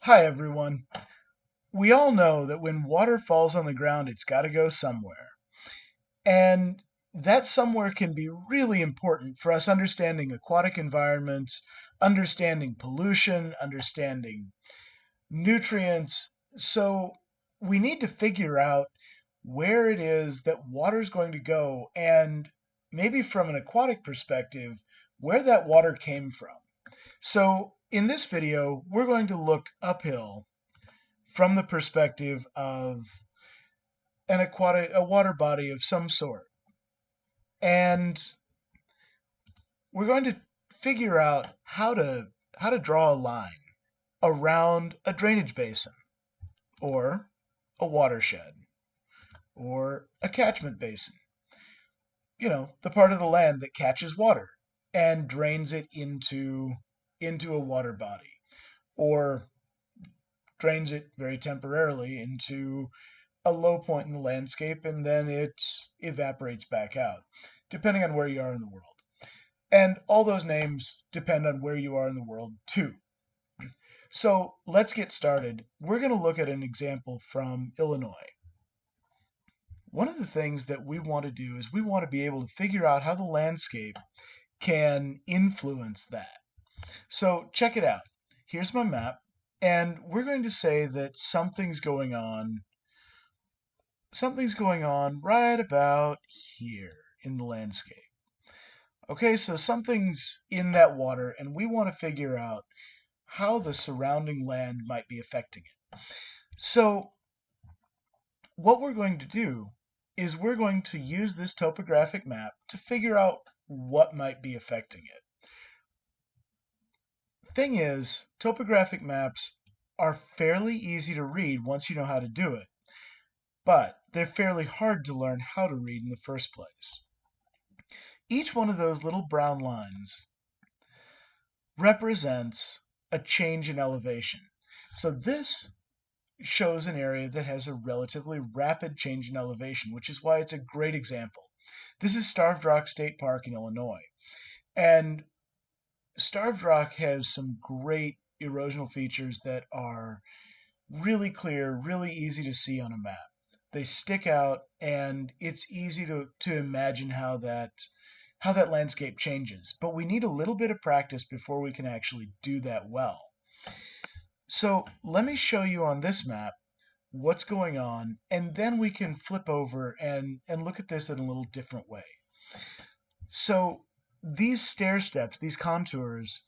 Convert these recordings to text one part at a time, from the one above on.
Hi, everyone. We all know that when water falls on the ground, it's got to go somewhere. And that somewhere can be really important for us understanding aquatic environments, understanding pollution, understanding nutrients. So we need to figure out where it is that water is going to go and maybe from an aquatic perspective, where that water came from. So in this video, we're going to look uphill from the perspective of a water body of some sort. And we're going to figure out how to draw a line around a drainage basin or a watershed or a catchment basin. The part of the land that catches water and drains it into a water body or drains it very temporarily into a low point in the landscape and then it evaporates back out, depending on where you are in the world. And all those names depend on where you are in the world, too. So let's get started. We're going to look at an example from Illinois. One of the things that we want to do is we want to be able to figure out how the landscape can influence that. So check it out. Here's my map, and we're going to say that something's going on right about here in the landscape. Okay, so something's in that water, and we want to figure out how the surrounding land might be affecting it. So, what we're going to do is we're going to use this topographic map to figure out what might be affecting it. Thing is, topographic maps are fairly easy to read once you know how to do it, but they're fairly hard to learn how to read in the first place. Each one of those little brown lines represents a change in elevation. So this shows an area that has a relatively rapid change in elevation, which is why it's a great example. This is Starved Rock State Park in Illinois. And Starved Rock has some great erosional features that are really clear, really easy to see on a map. They stick out, and it's easy to imagine how that landscape changes. But we need a little bit of practice before we can actually do that well. So let me show you on this map what's going on, and then we can flip over and look at this in a little different way. So these stair steps, these contours,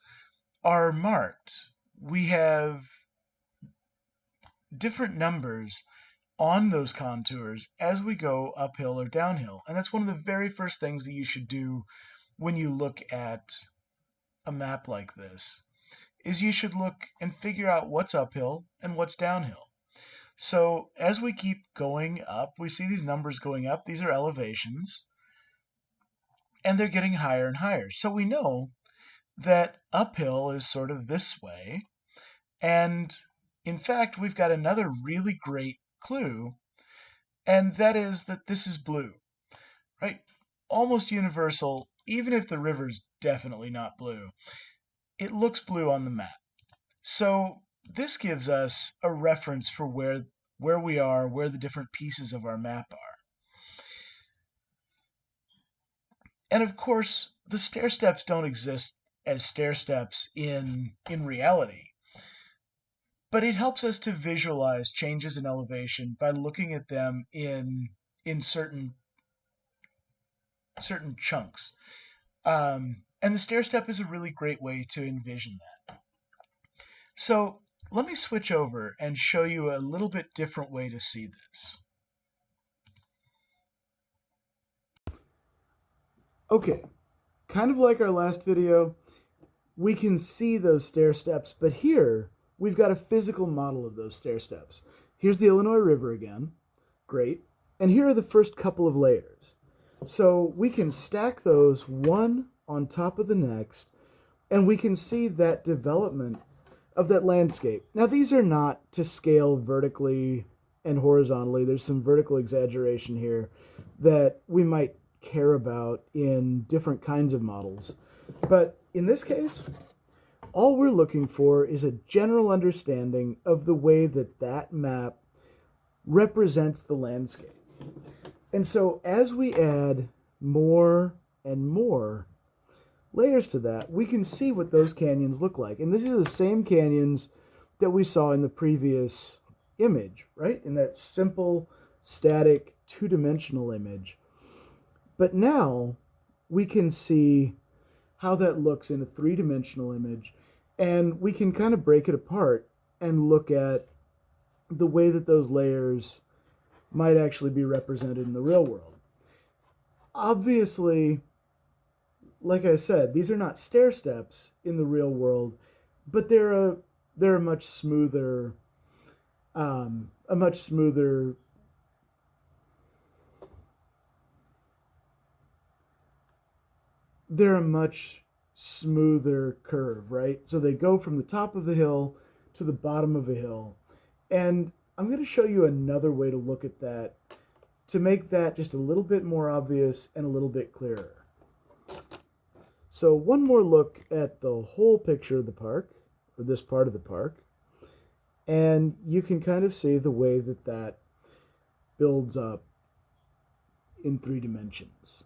are marked. We have different numbers on those contours as we go uphill or downhill. And that's one of the very first things that you should do when you look at a map like this, is you should look and figure out what's uphill and what's downhill. So as we keep going up, we see these numbers going up. These are elevations, and they're getting higher and higher. So we know that uphill is sort of this way. And in fact, we've got another really great clue, and that is that this is blue, right? Almost universal, even if the river's definitely not blue. It looks blue on the map. So this gives us a reference for where we are, where the different pieces of our map are. And of course, the stair steps don't exist as stair steps in reality. But it helps us to visualize changes in elevation by looking at them in certain chunks. And the stair step is a really great way to envision that. So let me switch over and show you a little bit different way to see this. Okay, kind of like our last video, we can see those stair steps, but here we've got a physical model of those stair steps. Here's the Illinois River again. Great. And here are the first couple of layers. So we can stack those one on top of the next, and we can see that development of that landscape. Now, these are not to scale vertically and horizontally. There's some vertical exaggeration here that we might care about in different kinds of models. But in this case, All we're looking for is a general understanding of the way that that map represents the landscape. And so as we add more and more layers to that, we can see what those canyons look like. And these are the same canyons that we saw in the previous image, right? In that simple, static, two-dimensional image. But now we can see how that looks in a three-dimensional image, and we can kind of break it apart and look at the way that those layers might actually be represented in the real world. Obviously, like I said, these are not stair steps in the real world, but they're a much smoother, a much smoother. They're a much smoother curve, right? So they go from the top of the hill to the bottom of a hill, and I'm going to show you another way to look at that to make that just a little bit more obvious and a little bit clearer. So one more look at the whole picture of the park, or this part of the park, and you can kind of see the way that that builds up in three dimensions.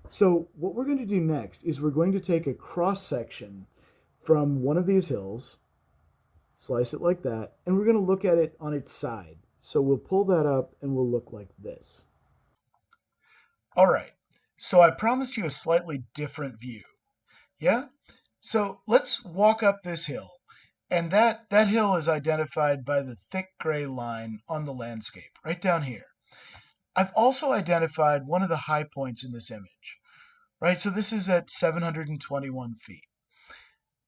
So what we're going to do next is we're going to take a cross section from one of these hills, slice it like that, and we're going to look at it on its side. So we'll pull that up and we'll look like this. All right, so I promised you a slightly different view. Yeah? So let's walk up this hill. And that hill is identified by the thick gray line on the landscape, right down here. I've also identified one of the high points in this image, right? So this is at 721 feet.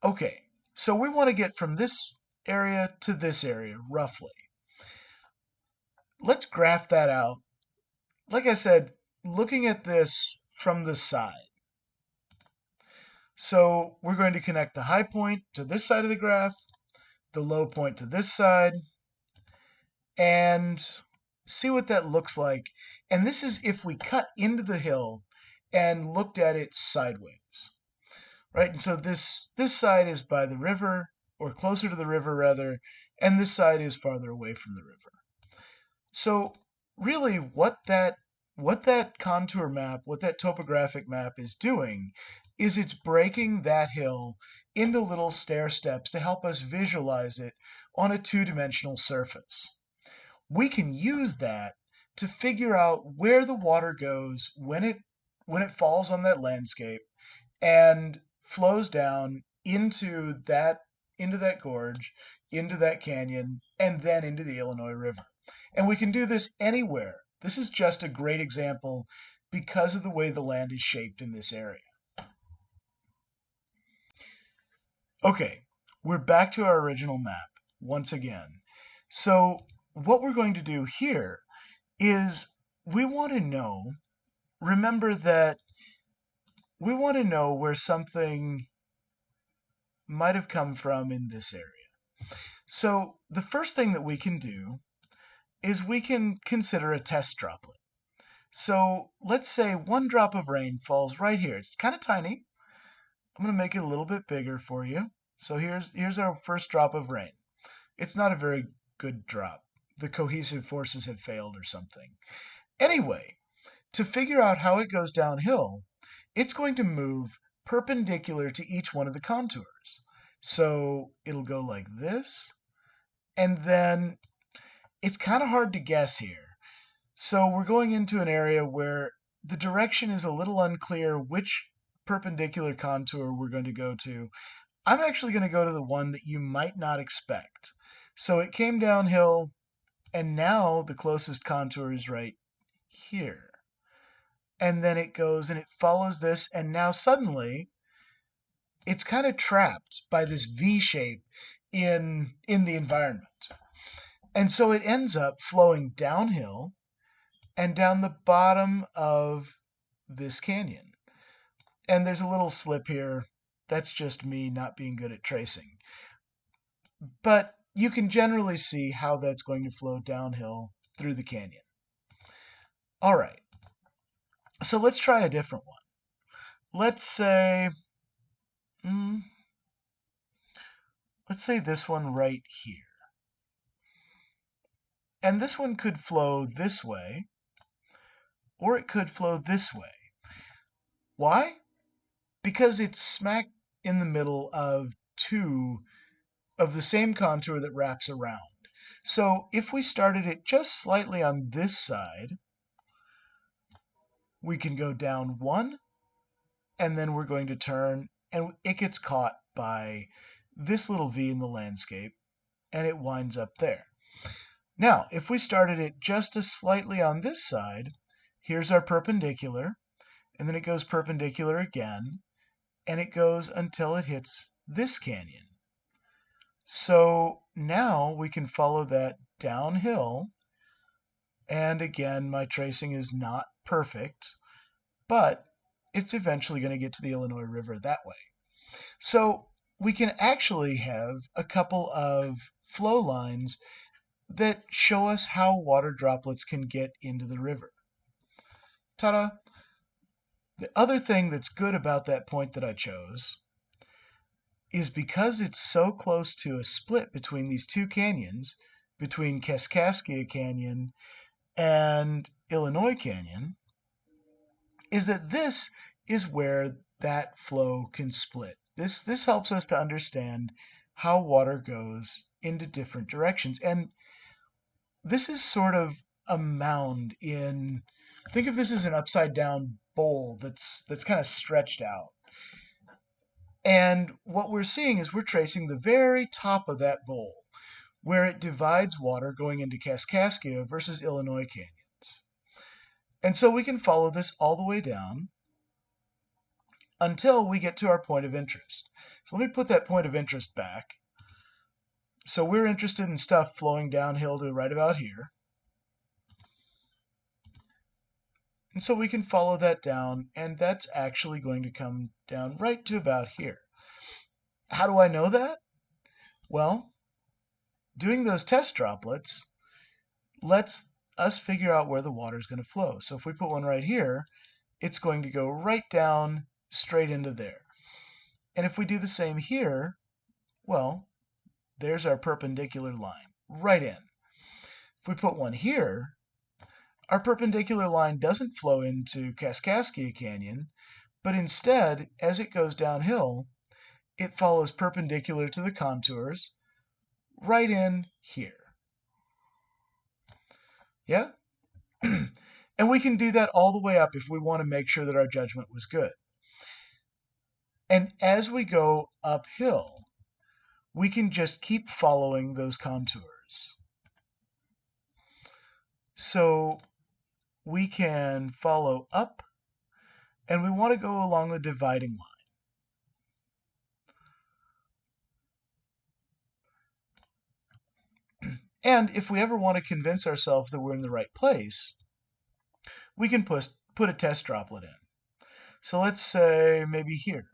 Okay, so we want to get from this area to this area, roughly. Let's graph that out. Like I said, looking at this from the side. So we're going to connect the high point to this side of the graph, the low point to this side, and see what that looks like. And this is if we cut into the hill and looked at it sideways, right? And so this side is by the river, or closer to the river rather, and this side is farther away from the river. So really what that contour map, what that topographic map is doing is it's breaking that hill into little stair steps to help us visualize it on a two-dimensional surface. We can use that to figure out where the water goes when it falls on that landscape and flows down into that gorge, into that canyon, and then into the Illinois River. And we can do this anywhere. This is just a great example because of the way the land is shaped in this area. Okay, we're back to our original map once again. So what we're going to do here is we want to know, remember that we want to know where something might have come from in this area. So the first thing that we can do is we can consider a test droplet. So let's say one drop of rain falls right here. It's kind of tiny. I'm going to make it a little bit bigger for you. So here's our first drop of rain. It's not a very good drop. The cohesive forces have failed or something. Anyway, to figure out how it goes downhill, it's going to move perpendicular to each one of the contours. So it'll go like this, and then it's kind of hard to guess here. So we're going into an area where the direction is a little unclear which perpendicular contour we're going to go to. I'm actually going to go to the one that you might not expect. So it came downhill, and now the closest contour is right here. And then it goes and it follows this, and now suddenly it's kind of trapped by this V shape in the environment. And so it ends up flowing downhill and down the bottom of this canyon. And there's a little slip here. That's just me not being good at tracing. But you can generally see how that's going to flow downhill through the canyon. All right, so let's try a different one. Let's say, let's say this one right here. And this one could flow this way, or it could flow this way. Why? Because it's smack in the middle of two of the same contour that wraps around. So if we started it just slightly on this side, we can go down one, and then we're going to turn, and it gets caught by this little V in the landscape, and it winds up there. Now, if we started it just as slightly on this side, here's our perpendicular, and then it goes perpendicular again, and it goes until it hits this canyon. So now we can follow that downhill, and again, my tracing is not perfect, but it's eventually going to get to the Illinois River that way. So we can actually have a couple of flow lines that show us how water droplets can get into the river. Ta-da! The other thing that's good about that point that I chose is because it's so close to a split between these two canyons, between Kaskaskia Canyon and Illinois Canyon, is that this is where that flow can split. This helps us to understand how water goes into different directions. And this is sort of a mound in, think of this as an upside down bowl that's kind of stretched out. And what we're seeing is we're tracing the very top of that bowl where it divides water going into Kaskaskia versus Illinois canyons. And so we can follow this all the way down until we get to our point of interest. So let me put that point of interest back. So we're interested in stuff flowing downhill to right about here. And so we can follow that down, and that's actually going to come down right to about here. How do I know that? Well, doing those test droplets lets us figure out where the water is going to flow. So if we put one right here, it's going to go right down straight into there. And if we do the same here, well, there's our perpendicular line right in. If we put one here, our perpendicular line doesn't flow into Kaskaskia Canyon, but instead, as it goes downhill, it follows perpendicular to the contours right in here. Yeah? And we can do that all the way up if we want to make sure that our judgment was good. And as we go uphill, we can just keep following those contours. So we can follow up, and we want to go along the dividing line. And if we ever want to convince ourselves that we're in the right place, we can put a test droplet in. So let's say maybe here.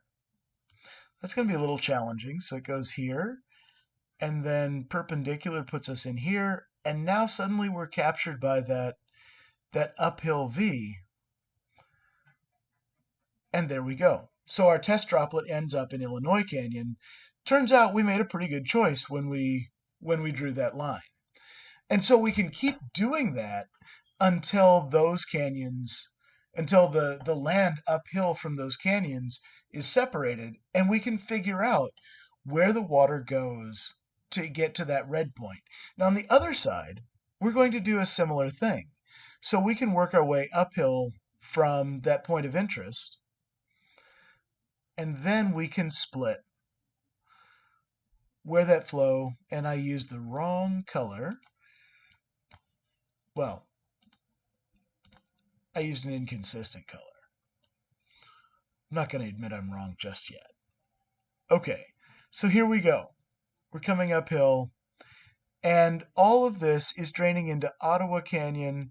That's going to be a little challenging. So it goes here, and then perpendicular puts us in here, and now suddenly we're captured by that uphill V, and there we go. So our test droplet ends up in Illinois Canyon. Turns out we made a pretty good choice when we drew that line. And so we can keep doing that until those canyons, until the land uphill from those canyons is separated, and we can figure out where the water goes to get to that red point. Now on the other side, we're going to do a similar thing. So we can work our way uphill from that point of interest, and then we can split where that flow, and I used the wrong color. Well, I used an inconsistent color. I'm not going to admit I'm wrong just yet. Okay, so here we go. We're coming uphill, and all of this is draining into Ottawa Canyon,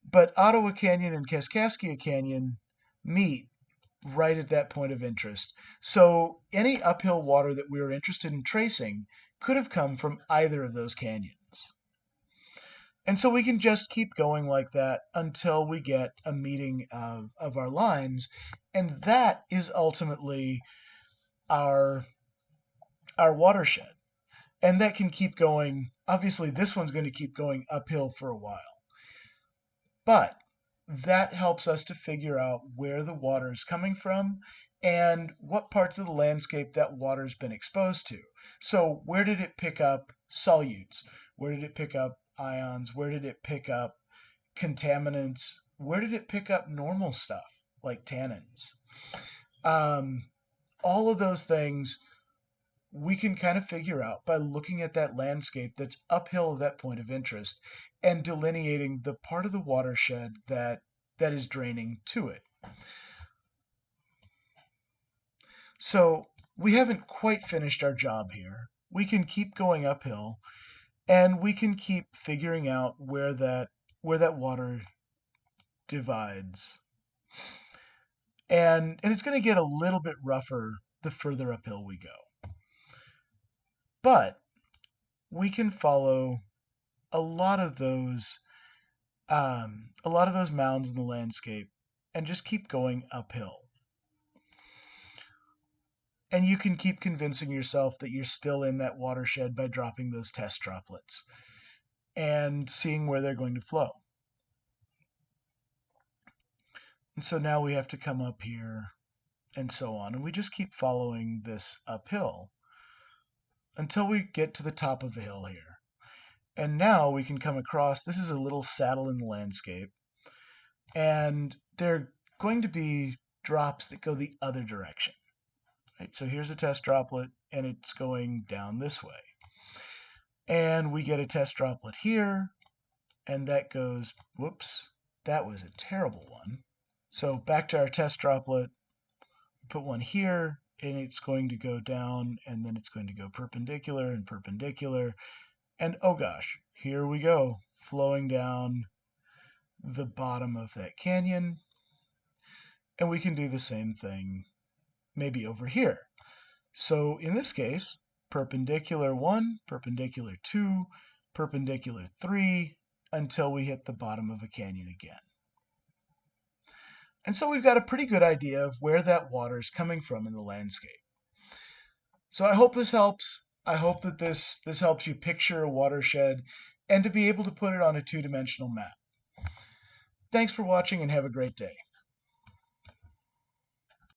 but Ottawa Canyon and Kaskaskia Canyon meet right at that point of interest. So any uphill water that we were interested in tracing could have come from either of those canyons. And so we can just keep going like that until we get a meeting of our lines. And that is ultimately our our watershed. And that can keep going. Obviously, this one's going to keep going uphill for a while. But that helps us to figure out where the water is coming from and what parts of the landscape that water's been exposed to. So where did it pick up solutes? Where did it pick up ions? Where did it pick up contaminants? Where did it pick up normal stuff like tannins? Um, all of those things we can kind of figure out by looking at that landscape that's uphill of that point of interest and delineating the part of the watershed that is draining to it. So we haven't quite finished our job here. We can keep going uphill and we can keep figuring out where that water divides. And it's going to get a little bit rougher the further uphill we go. But we can follow a lot of those mounds in the landscape and just keep going uphill. And you can keep convincing yourself that you're still in that watershed by dropping those test droplets and seeing where they're going to flow. And so now we have to come up here and so on. And we just keep following this uphill until we get to the top of a hill here. And now we can come across, this is a little saddle in the landscape. And there are going to be drops that go the other direction. Right? So here's a test droplet, and it's going down this way. And we get a test droplet here, and that goes, whoops, that was a terrible one. So back to our test droplet, put one here, and it's going to go down, and then it's going to go perpendicular and perpendicular. And oh gosh, here we go, flowing down the bottom of that canyon. And we can do the same thing maybe over here. So in this case, perpendicular 1, perpendicular 2, perpendicular 3, until we hit the bottom of a canyon again. And so we've got a pretty good idea of where that water is coming from in the landscape. So I hope this helps. I hope that this helps you picture a watershed and to be able to put it on a two-dimensional map. Thanks for watching and have a great day.